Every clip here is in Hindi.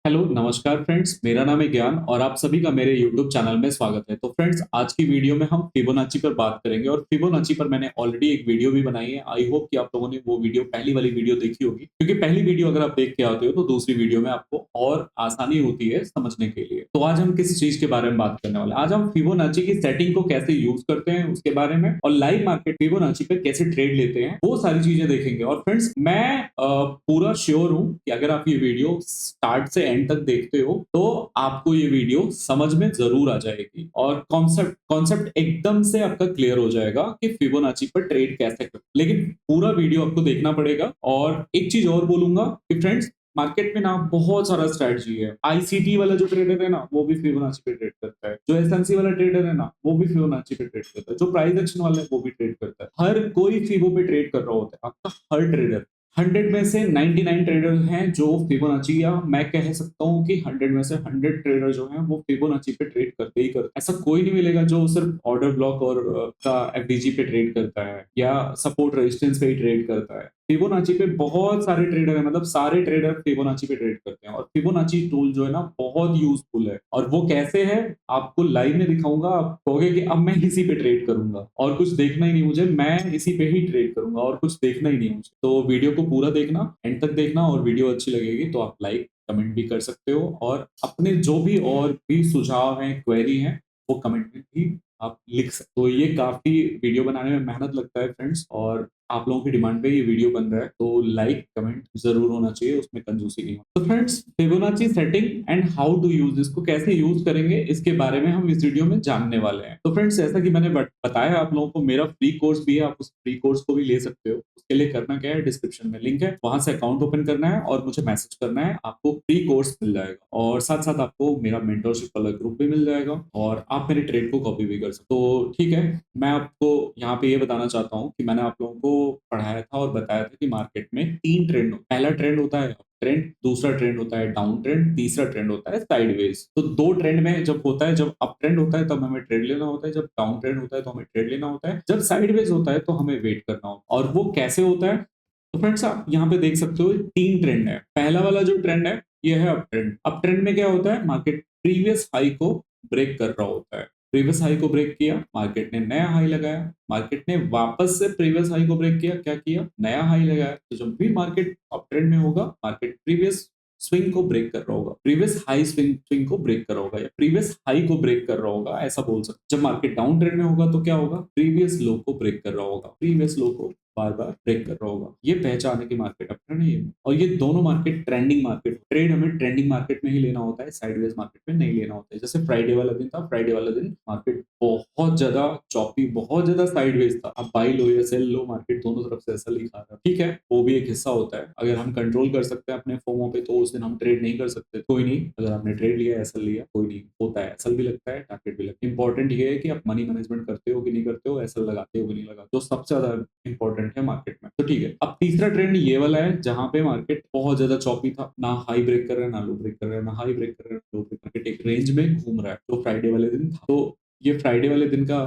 हेलो नमस्कार फ्रेंड्स, मेरा नाम है ज्ञान और आप सभी का मेरे यूट्यूब चैनल में स्वागत है। तो फ्रेंड्स, आज की वीडियो में हम फिबोनाची पर बात करेंगे और फिबोनाची पर मैंने ऑलरेडी एक वीडियो भी बनाई है। आई होप कि आप लोगों ने वो वीडियो, पहली वाली वीडियो देखी होगी, क्योंकि पहली वीडियो अगर आप देख के आते हो तो दूसरी वीडियो में आपको और आसानी होती है समझने के लिए। तो आज हम किस चीज के बारे में बात करने वाले हैं? आज हम फिबोनाची की सेटिंग को कैसे यूज करते हैं उसके बारे में, और लाइव मार्केट फिबोनाची पे कैसे ट्रेड लेते हैं, वो सारी चीजें देखेंगे। और फ्रेंड्स, मैं पूरा श्योर हूं कि अगर आप ये वीडियो स्टार्ट से एंड तक देखते हो तो आपको ये वीडियो समझ में जरूर आ जाएगी और कॉन्सेप्ट कॉन्सेप्ट एकदम से आपका क्लियर हो जाएगा कि फिबोनाची पर ट्रेड कैसे करें। लेकिन पूरा वीडियो आपको देखना पड़ेगा। और एक चीज और बोलूंगा कि फ्रेंड्स, मार्केट में ना बहुत सारा स्ट्रेटजी है। आईसीटी वाला जो ट्रेडर है ना, वो भी फिबोनाची पे ट्रेड करता है। जो एसएनसी वाला ट्रेडर है ना, वो भी फिबोनाची पे ट्रेड करता है। जो प्राइस एक्शन वाला है वो भी ट्रेड करता है। हर कोई फिबो पे ट्रेड कर रहा होता है, आपका हर ट्रेडर। 100 में से 99 ट्रेडर हैं जो फिबोनाची, या मैं कह सकता हूं कि 100 में से 100 ट्रेडर जो हैं वो फिबोनाची पे ट्रेड करते ही करते। ऐसा कोई नहीं मिलेगा जो सिर्फ ऑर्डर ब्लॉक और का एफडीजी पे ट्रेड करता है या सपोर्ट रेजिस्टेंस पे ही ट्रेड करता है। फिबोनाची पे बहुत सारे ट्रेडर हैं, मतलब सारे ट्रेडर फिबोनाची पे ट्रेड करते हैं। और फिबोनाची टूल जो है ना, बहुत यूजफुल है। और वो कैसे है आपको लाइव में दिखाऊंगा। आप कहोगे कि अब मैं इसी पे ट्रेड करूंगा और कुछ देखना ही नहीं मुझे, मैं इसी पे ही ट्रेड करूंगा और कुछ देखना ही नहीं मुझे। तो वीडियो को पूरा देखना, एंड तक देखना, और वीडियो अच्छी लगेगी तो आप लाइक कमेंट भी कर सकते हो। और अपने जो भी और भी सुझाव हैं, क्वेरी हैं, वो कमेंट में भी आप लिख सकते हो। तो ये काफी वीडियो बनाने में मेहनत लगता है फ्रेंड्स, और आप लोगों की डिमांड पे ये वीडियो बन रहा है, तो लाइक कमेंट जरूर होना चाहिए, उसमें कंजूसी नहीं हो। तो friends, Fibonacci setting and how to use, इसको कैसे यूज करेंगे इसके बारे में हम इस वीडियो में जानने वाले हैं। तो फ्रेंड्स, जैसा कि मैंने बताया आप लोगों को, मेरा फ्री कोर्स भी है, आप उस फ्री कोर्स को भी ले सकते हो। उसके लिए करना क्या है, डिस्क्रिप्शन में लिंक है, वहां से अकाउंट ओपन करना है और मुझे मैसेज करना है, आपको फ्री कोर्स मिल जाएगा। और साथ साथ आपको मेरा मेंटरशिप वाला ग्रुप भी मिल जाएगा और आप मेरे ट्रेड को कॉपी भी कर सकते हो। तो ठीक है, मैं आपको यहाँ पे ये बताना चाहता हूँ कि मैंने आप लोगों को पढ़ाया था और बताया था कि मार्केट में 3 ट्रेंड, पहला ट्रेंड होता है ट्रेंड, दूसरा ट्रेंड होता है डाउन ट्रेंड, तीसरा ट्रेंड होता है साइडवेज। तो दो ट्रेंड में जब होता है, जब अप ट्रेंड होता है तब हमें ट्रेड लेना होता है, जब डाउन ट्रेंड होता है तो हमें ट्रेड लेना होता है, जब साइडवेज होता है तो हमें वेट करना होता है। और वो कैसे होता है, तो फ्रेंड्स आप यहाँ पे देख सकते हो 3 ट्रेंड है। पहला वाला जो ट्रेंड है ये है अप ट्रेंड। अप ट्रेंड में क्या होता है, मार्केट प्रीवियस हाई को ब्रेक कर रहा होता है। प्रीवियस हाई को ब्रेक किया, मार्केट ने नया हाई लगाया, मार्केट ने वापस से प्रीवियस हाई को ब्रेक किया, क्या किया, नया हाई लगाया। तो जब भी मार्केट अप ट्रेंड में होगा, मार्केट प्रीवियस स्विंग को ब्रेक कर रहा होगा, प्रीवियस हाई स्विंग को ब्रेक कर रहा होगा, या प्रीवियस हाई को ब्रेक कर रहा होगा, ऐसा बोल सकते। जब मार्केट डाउन ट्रेंड में होगा तो क्या होगा, प्रीवियस लो को ब्रेक कर रहा होगा, प्रीवियस लो को बार बार ब्रेक कर रहा होगा। ये पहचान है कि मार्केट अप ट्रेंड है। और ये दोनों मार्केट ट्रेंडिंग मार्केट, ट्रेड हमें ट्रेंडिंग मार्केट में ही लेना होता है, साइडवेज मार्केट में नहीं लेना होता है। जैसे फ्राइडे वाला दिन था, फ्राइडे वाला दिन मार्केट बहुत ज्यादा चॉपी, बहुत ज्यादा साइडवेज था। अब बाई लो या सेल लो, मार्केट दोनों तरफ से ऐसा लिखा था। ठीक है, वो भी एक हिस्सा होता है। अगर हम कंट्रोल कर सकते हैं अपने फोमो पे तो उस दिन हम ट्रेड नहीं कर सकते, कोई नहीं। अगर आपने ट्रेड लिया, एसल लिया, कोई नहीं, होता है, एसल भी लगता है, टारगेट भी लगता है। इंपॉर्टेंट ये है कि आप मनी मैनेजमेंट करते हो कि नहीं करते हो, एसल लगाते हो कि नहीं लगाते हो, जो सबसे ज्यादा इंपॉर्टेंट है मार्केट में। तो ठीक है, अब तीसरा ट्रेंड ये वाला है जहां पे मार्केट बहुत ज्यादा चॉपी था, ना हाई ब्रेक कर रहा है, ना लो ब्रेक कर रहा है, ना हाई ब्रेक कर रहा है, लो ब्रेक, मार्केट एक रेंज में घूम रहा है। तो फ्राइडे वाले दिन था, तो ये फ्राइडे वाले दिन का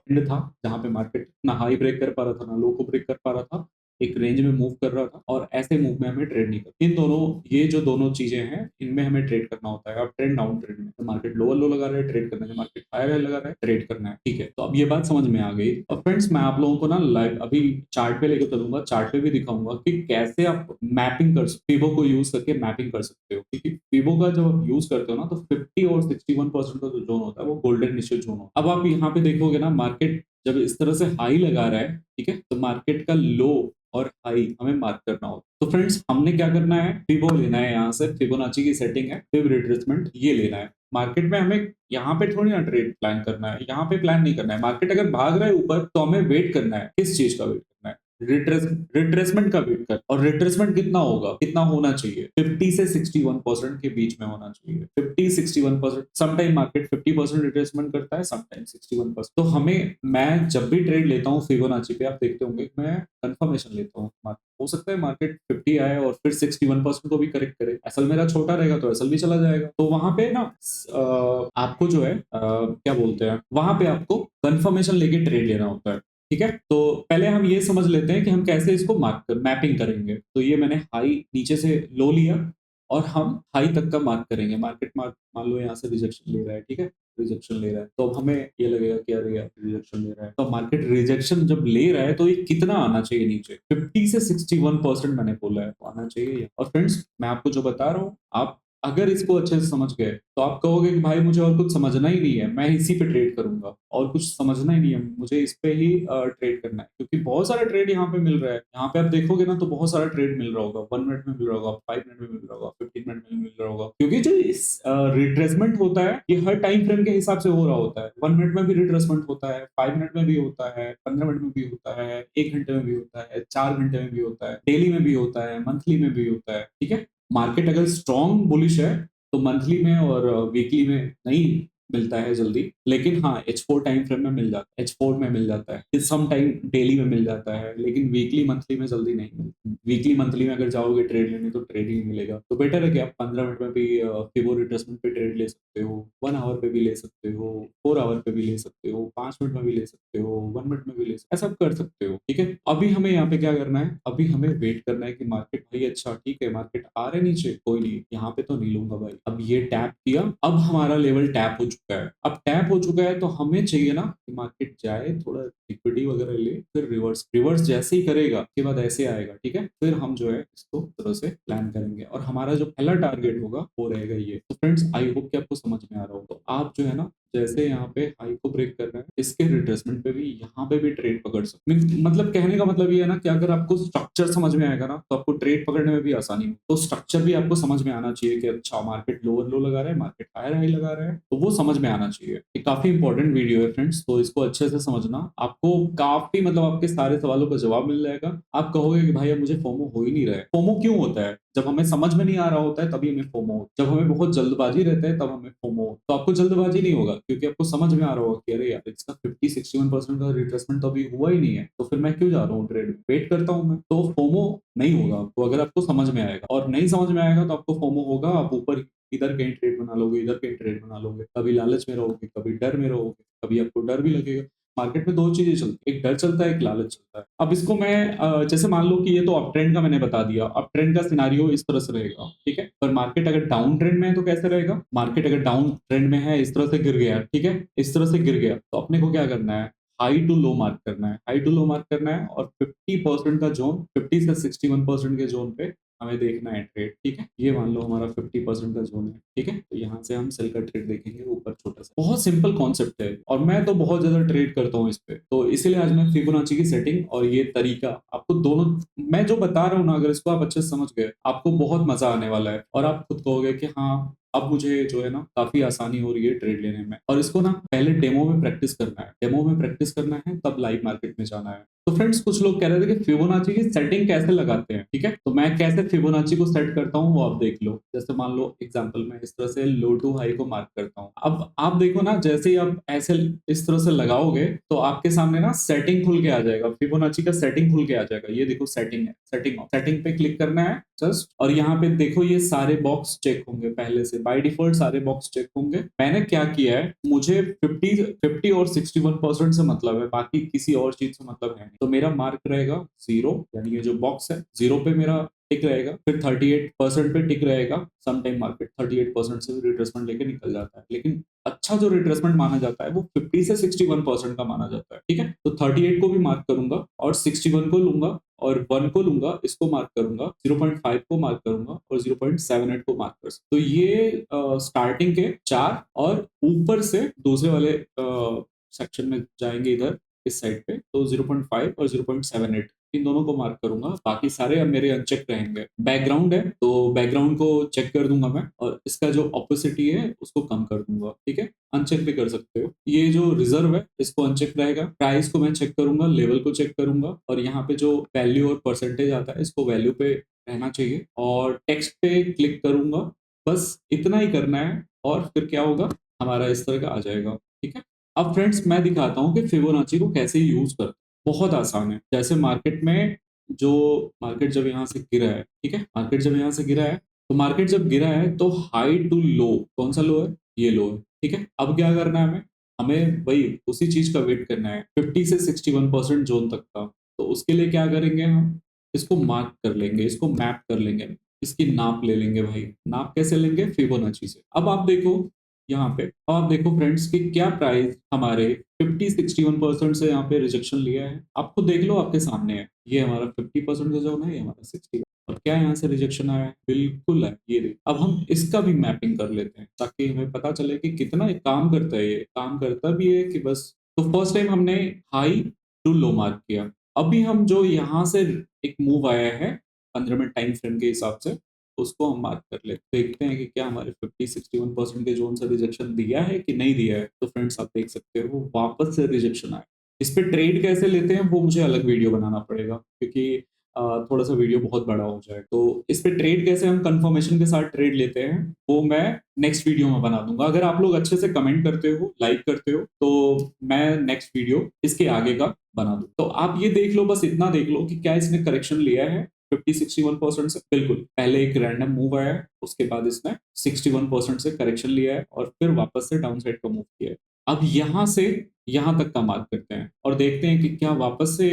एंड था जहां पे मार्केट ना हाई ब्रेक कर पा रहा था, ना लो को ब्रेक कर पा रहा था, एक रेंज में मूव कर रहा था। और ऐसे मूव में हमें ट्रेड नहीं करना। इन दोनों, ये जो दोनों चीजें हैं, इनमें हमें ट्रेड करना होता है। अब ट्रेंड डाउन ट्रेंड में तो मार्केट लोअर लो लगा रहा है, ट्रेड करना है, मार्केट हायर लगा रहा है, ट्रेड करना है। ठीक है, तो अब ये बात समझ में आ गई। और फ्रेंड्स, मैं आप लोगों को ना लाइव अभी चार्ट पे लेकर चलूंगा, चार्ट पे भी दिखाऊंगा कि कैसे आप मैपिंग कर, फिबो को यूज करके मैपिंग कर सकते हो। क्योंकि फिबो का जब आप यूज करते हो ना, तो 50 और 61% का जो जोन होता है वो गोल्डन निश्चित जोन होता है। अब आप यहाँ पे देखोगे ना, मार्केट जब इस तरह से हाई लगा रहा है, ठीक है, तो मार्केट का लो और हाई हमें मार्क करना होगा। तो फ्रेंड्स, हमने क्या करना है, फिबो लेना है। यहाँ से फिबोनाची की सेटिंग है, फिब रिट्रेसमेंट, ये लेना है। मार्केट में हमें यहाँ पे थोड़ी ना ट्रेड प्लान करना है, यहाँ पे प्लान नहीं करना है। मार्केट अगर भाग रहा है ऊपर तो हमें वेट करना है। किस चीज का वेट करना है, रिट्रेसमेंट का वेट कर। और रिट्रेसमेंट कितना होगा, कितना होना चाहिए, 50 से 61% के बीच में होना चाहिए। 50-61%, समटाइम मार्केट 50% रिट्रेसमेंट करता है, समटाइम 61%। तो हमें, मैं जब भी ट्रेड लेता हूँ फिबोनाची पे, आप देखते होंगे मैं कंफर्मेशन लेता हूँ। हो सकता है मार्केट 50 आए और फिर 61% को भी करेक्ट करे, असल मेरा छोटा रहेगा तो असल भी चला जाएगा। तो वहां पे ना आपको जो है क्या बोलते हैं, वहां पे आपको कंफर्मेशन लेके ट्रेड लेना होता है। ठीक है, तो पहले हम ये समझ लेते हैं कि हम कैसे इसको मार्क मैपिंग करेंगे। तो ये मैंने हाई नीचे से लो लिया और हम हाई तक का मार्क करेंगे। मार्केट मार्क मान लो यहाँ से रिजेक्शन ले रहा है, ठीक है, रिजेक्शन ले रहा है, तो अब हमें ये लगेगा कि अरे यार रिजेक्शन ले रहा है, तो मार्केट रिजेक्शन जब ले रहा है तो ये कितना आना चाहिए नीचे, 50 से 61% मैंने बोला है, तो आना चाहिए ये। और फ्रेंड्स मैं आपको जो बता रहा हूँ, आप अगर इसको अच्छे से समझ गए तो आप कहोगे कि भाई मुझे और कुछ समझना ही नहीं है, मैं इसी पे ट्रेड करूंगा, और कुछ समझना ही नहीं है, मुझे इस पे ही ट्रेड करना है, क्योंकि बहुत सारा ट्रेड यहाँ पे मिल रहा है। यहाँ पे आप देखोगे ना तो बहुत सारा ट्रेड मिल रहा होगा, 1 मिनट में मिल रहा होगा, 5 मिनट में मिल रहा होगा, 15 मिनट में मिल रहा होगा, क्योंकि जो इस रिट्रेसमेंट होता है ये हर टाइम फ्रेम के हिसाब से हो रहा होता है। 1 मिनट में भी रिट्रेसमेंट होता है, 5 मिनट में भी होता है, 15 मिनट में भी होता है, 1 घंटे में भी होता है, 4 घंटे में भी होता है, डेली में भी होता है, मंथली में भी होता है, ठीक है। मार्केट अगर स्ट्रॉन्ग बुलिश है तो मंथली में और वीकली में नहीं मिलता है जल्दी, लेकिन हाँ H4 टाइम फ्रेम में मिल जाता है, H4 में मिल जाता है, सम टाइम डेली में मिल जाता है, लेकिन वीकली मंथली में जल्दी नहीं मिलता। वीकली मंथली में अगर जाओगे ट्रेड लेने तो ट्रेड ही नहीं मिलेगा, तो बेटर है कि आप 15 मिनट में भी फिबो रिट्रेसमेंट पे ट्रेड ले सकते हो, 1 आवर पे भी ले सकते हो, 4 आवर पे भी ले सकते हो, 5 मिनट में भी ले सकते हो, 1 मिनट में भी ले सकते हो, ऐसा कर सकते हो, ठीक है। अभी हमें यहाँ पे क्या करना है, अभी हमें वेट करना है कि मार्केट भाई अच्छा ठीक है, मार्केट आ रहे नीचे, कोई नहीं, यहाँ पे तो नहीं लूंगा भाई। अब ये टैप किया, अब हमारा लेवल टैप हो चुका है, अब टैप हो चुका है तो हमें चाहिए ना कि मार्केट जाए, थोड़ा लिक्विडिटी वगैरह ले, फिर रिवर्स रिवर्स जैसे ही करेगा उसके बाद ऐसे आएगा, ठीक है, फिर हम जो है इसको तरह से प्लान करेंगे, और हमारा जो पहला टारगेट होगा वो रहेगा ये। तो फ्रेंड्स आई होप कि आपको समझ में आ रहा हो, तो आप जो है ना जैसे यहाँ पे हाई को ब्रेक कर रहे हैं, इसके रिट्रेसमेंट पे भी यहाँ पे भी ट्रेड पकड़ सकते हैं। मतलब कहने का मतलब ये है ना कि अगर आपको स्ट्रक्चर समझ में आएगा ना तो आपको ट्रेड पकड़ने में भी आसानी हो। तो स्ट्रक्चर भी आपको समझ में आना चाहिए कि अच्छा मार्केट लोअर लो लगा रहा है, मार्केट हायर हाई लगा रहा है, तो वो समझ में आना चाहिए। ये काफी इंपॉर्टेंट वीडियो है फ्रेंड्स, तो इसको अच्छे से समझना, आपको काफी मतलब आपके सारे सवालों का जवाब मिल जाएगा। आप कहोगे कि भाई अब मुझे फोमो हो ही नहीं रहा है। फोमो क्यों होता है? जब हमें समझ में नहीं आ रहा होता है तभी हमें फोमो होता है, जब हमें बहुत जल्दबाजी रहता है तब हमें फोमो होता है। तो आपको जल्दबाजी नहीं होगा क्योंकि आपको समझ में आ रहा होगा कि अरे यार इसका 50-61% का रिट्रेसमेंट तो अभी हुआ ही नहीं है, तो फिर मैं क्यों जा रहा हूँ ट्रेड में, वेट करता हूँ मैं, तो फोमो नहीं होगा आपको अगर आपको समझ में आएगा। और नहीं समझ में आएगा तो आपको फोमो होगा, आप ऊपर इधर कहीं ट्रेड बना लोगे, इधर कहीं ट्रेड बना लोगे, कभी लालच में रहोगे, कभी डर में रहोगे, कभी आपको डर भी लगेगा। मार्केट में दो चीजें चलती है, एक डर चलता है, एक लालच चलता है। अब इसको मैं जैसे मान लो कि ये तो अप ट्रेंड का मैंने बता दिया, अप ट्रेंड का सिनारियो इस तरह से रहेगा, ठीक है। पर मार्केट अगर डाउन ट्रेंड में है तो कैसे रहेगा? मार्केट अगर डाउन ट्रेंड में है, इस तरह से गिर गया, ठीक है, इस तरह से गिर गया, तो अपने को क्या करना है, हाई टू लो मार्क करना है, हाई टू लो मार्क करना है, और 50% का जोन, 50 से 61% के जोन पे हमें देखना है ट्रेड, ठीक है। ये मान लो हमारा 50% का जोन है, ठीक है, तो यहाँ से हम सेल का ट्रेड देखेंगे ऊपर छोटा सा। बहुत सिंपल कॉन्सेप्ट है और मैं तो बहुत ज्यादा ट्रेड करता हूँ इस पे, तो इसीलिए आज मैं फिबोनाची की सेटिंग और ये तरीका आपको दोनों मैं जो बता रहा हूँ ना, अगर इसको आप अच्छे से समझ गए आपको बहुत मजा आने वाला है, और आप खुद कहोगे कि हाँ अब मुझे जो है ना काफी आसानी हो रही है ट्रेड लेने में। और इसको ना पहले डेमो में प्रैक्टिस करना है, डेमो में प्रैक्टिस करना है, तब लाइव मार्केट में जाना है। तो फ्रेंड्स कुछ लोग कह रहे थे कि फिबोनाची की सेटिंग कैसे लगाते हैं, ठीक है, तो मैं कैसे फिबोनाची को सेट करता हूँ वो आप देख लो। जैसे मान लो एग्जांपल में इस तरह से लो टू हाई को मार्क करता हूँ, अब आप देखो ना जैसे ही आप ऐसे इस तरह से लगाओगे तो आपके सामने ना सेटिंग खुल के आ जाएगा, फिबोनाची का सेटिंग खुल के आ जाएगा। ये देखो सेटिंग है, सेटिंग पे क्लिक करना है जस्ट, और यहाँ पे देखो ये सारे बॉक्स चेक होंगे, पहले से बाय डिफॉल्ट सारे बॉक्स चेक होंगे। मैंने क्या किया है, मुझे 50 और 61% से मतलब है, बाकी किसी और चीज से मतलब है नहीं। तो मेरा मार्क रहेगा 0, यानी ये जो बॉक्स है 0 पे मेरा टिक रहेगा, फिर 38% पे टिक रहेगा। सम टाइम मार्केट 38% से भी रिट्रेसमेंट लेके निकल जाता है, लेकिन अच्छा जो रिट्रेसमेंट माना जाता है वो 50 से 61% का माना जाता है, ठीक है। तो 38 को भी मार्क करूंगा और 61 को लूंगा और 1 को लूंगा, इसको मार्क करूंगा, 0.5 को मार्क करूंगा और 0.78 को मार्क कर। तो ये स्टार्टिंग के 4 और ऊपर से दूसरे वाले सेक्शन में जाएंगे इधर इस साइड पे, तो 0.5 और 0.78 इन दोनों को मार्क करूंगा, बाकी सारे अब मेरे अनचेक रहेंगे। बैकग्राउंड है तो बैकग्राउंड को चेक कर दूंगा मैं, और इसका जो ऑपोसिटी है उसको कम कर दूंगा, ठीक है। अनचेक भी कर सकते हो। ये जो रिजर्व है इसको अनचेक रहेगा। प्राइस को मैं चेक करूंगा, लेवल को चेक करूंगा, और यहाँ पे जो वैल्यू और परसेंटेज आता है इसको वैल्यू पे रहना चाहिए, और टेक्स्ट पे क्लिक करूंगा। बस इतना ही करना है और फिर क्या होगा, हमारा इस तरह का आ जाएगा, ठीक है। अब फ्रेंड्स मैं दिखाता हूँ कि फिबोनाची को कैसे यूज करते हैं। बहुत आसान है। जैसे मार्केट में जो मार्केट जब यहाँ से गिरा है, ठीक है, मार्केट जब यहाँ से गिरा है, तो मार्केट जब गिरा है तो हाई टू लो, कौन सा लो है, ये लो है, ठीक है। अब क्या करना है हमें वही उसी चीज का वेट करना है 50 से 61% जोन तक का। तो उसके लिए क्या करेंगे, हम इसको मार्क कर लेंगे, इसको मैप कर लेंगे। इसकी नाप ले लेंगे भाई। नाप कैसे लेंगे? फिबोनाची से। अब आप देखो यहाँ पे, अब आप देखो फ्रेंड्स कि क्या प्राइस हमारे 50-61% से यहाँ पे रिजेक्शन लिया है। आप खुद देख लो, आपके सामने है। ये हमारा 50% का जोन है, ये हमारा 60। और क्या यहाँ से रिजेक्शन आया है? बिल्कुल है, ये देखिए। अब हम इसका भी मैपिंग कर लेते हैं ताकि हमें पता चले कि कितना ये काम करता है। ये काम करता भी है कि बस। तो फर्स्ट टाइम हमने हाई टू लो मार्क किया। अभी हम जो यहाँ से एक मूव आया है 15 मिनट टाइम फ्रेम के हिसाब से, उसको हम मार्क कर लेते, देखते हैं कि क्या हमारे 50-61% के जोन से रिजेक्शन दिया है कि नहीं दिया है। तो फ्रेंड्स आप देख सकते हो वापस से रिजेक्शन आया। इस पे ट्रेड कैसे लेते हैं वो मुझे अलग वीडियो बनाना पड़ेगा, क्योंकि थोड़ा सा वीडियो बहुत बड़ा हो जाए। तो इस पे ट्रेड कैसे हम कंफर्मेशन के साथ ट्रेड लेते हैं वो मैं नेक्स्ट वीडियो में बना दूंगा। अगर आप लोग अच्छे से कमेंट करते हो, लाइक करते हो, तो मैं नेक्स्ट वीडियो इसके आगे का बना दूं। तो आप ये देख लो, बस इतना देख लो कि क्या इसने करेक्शन लिया है 50-61% से। बिल्कुल, पहले एक रैंडम मूव आया है, उसके बाद इसने 61% से करेक्शन लिया है और फिर वापस से डाउन साइड का मूव किया है। अब यहां से यहां तक का मार्क करते हैं और देखते हैं कि क्या वापस से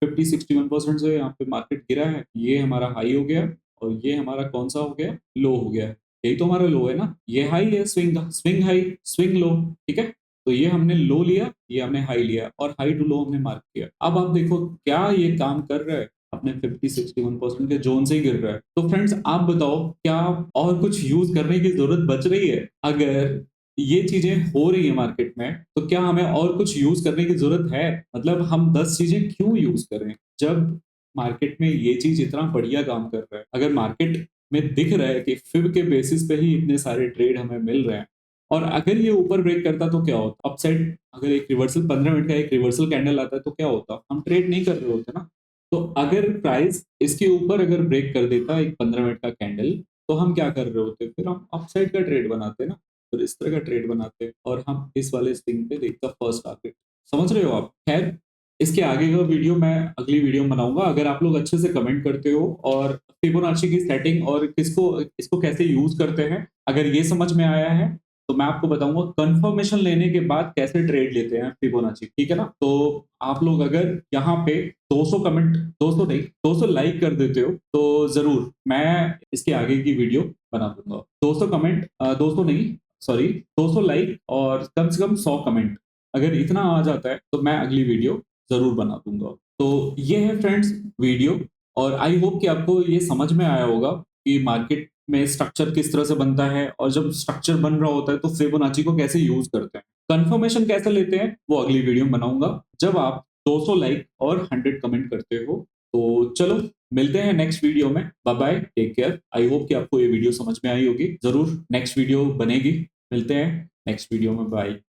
50-61% से यहाँ पे मार्केट गिरा है। ये हमारा हाई हो गया और ये हमारा कौन सा हो गया? लो हो गया। यही तो हमारा लो है ना, ये हाई है, swing swing high swing low. ठीक है, तो ये हमने लो लिया, ये हमने हाई लिया और हाई टू लो हमने मार्क किया। अब आप देखो क्या ये काम कर रहा है, अपने 50-61% के जोन से ही गिर रहा है। तो फ्रेंड्स आप बताओ, क्या और कुछ यूज करने की जरूरत बच रही है? अगर ये चीजें हो रही है मार्केट में, तो क्या हमें और कुछ यूज करने की जरूरत है? मतलब हम 10 चीजें क्यों यूज करें जब मार्केट में ये चीज इतना बढ़िया काम कर रहा है? अगर मार्केट में दिख रहा है कि फिब के बेसिस पे ही इतने सारे ट्रेड हमें मिल रहे हैं, और अगर ये ऊपर ब्रेक करता तो क्या होता? अपसाइड अगर एक रिवर्सल 15 मिनट का एक रिवर्सल कैंडल आता है तो क्या होता? हम ट्रेड नहीं कर रहे होते ना। तो अगर प्राइस इसके ऊपर अगर ब्रेक कर देता एक 15 मिनट का कैंडल, तो हम क्या कर रहे होते? फिर हम अपसाइड का ट्रेड बनाते ना, फिर इस तरह का ट्रेड बनाते और हम इस वाले स्विंग पे देखता फर्स्ट टारगेट। समझ रहे हो आप? खैर, इसके आगे का वीडियो मैं अगली वीडियो में बनाऊंगा। अगर आप लोग अच्छे से कमेंट करते हो और फिबोनाची की सेटिंग और किसको इसको कैसे यूज करते हैं, अगर ये समझ में आया है, तो मैं आपको बताऊंगा कंफर्मेशन लेने के बाद कैसे ट्रेड लेते हैं फिबोनाची। ठीक है ना? तो आप लोग अगर यहाँ पे 200 कमेंट, 200 नहीं 200 लाइक कर देते हो तो जरूर मैं इसके आगे की वीडियो बना दूंगा। 200 कमेंट, 200 नहीं, सॉरी, 200 लाइक और कम से कम 100 कमेंट, अगर इतना आ जाता है तो मैं अगली वीडियो जरूर बना दूंगा। तो ये है फ्रेंड्स वीडियो, और आई होप कि आपको ये समझ में आया होगा कि मार्केट में स्ट्रक्चर किस तरह से बनता है, और जब स्ट्रक्चर बन रहा होता है तो फिबोनाची को कैसे यूज करते हैं, कंफर्मेशन कैसे लेते हैं, वो अगली वीडियो में बनाऊंगा जब आप 200 लाइक और 100 कमेंट करते हो। तो चलो, मिलते हैं नेक्स्ट वीडियो में। Bye bye, take care. I hope कि आपको ये वीडियो समझ में आई होगी। जरूर नेक्स्ट वीडियो बनेगी। मिलते हैं नेक्स्ट वीडियो में। बाय।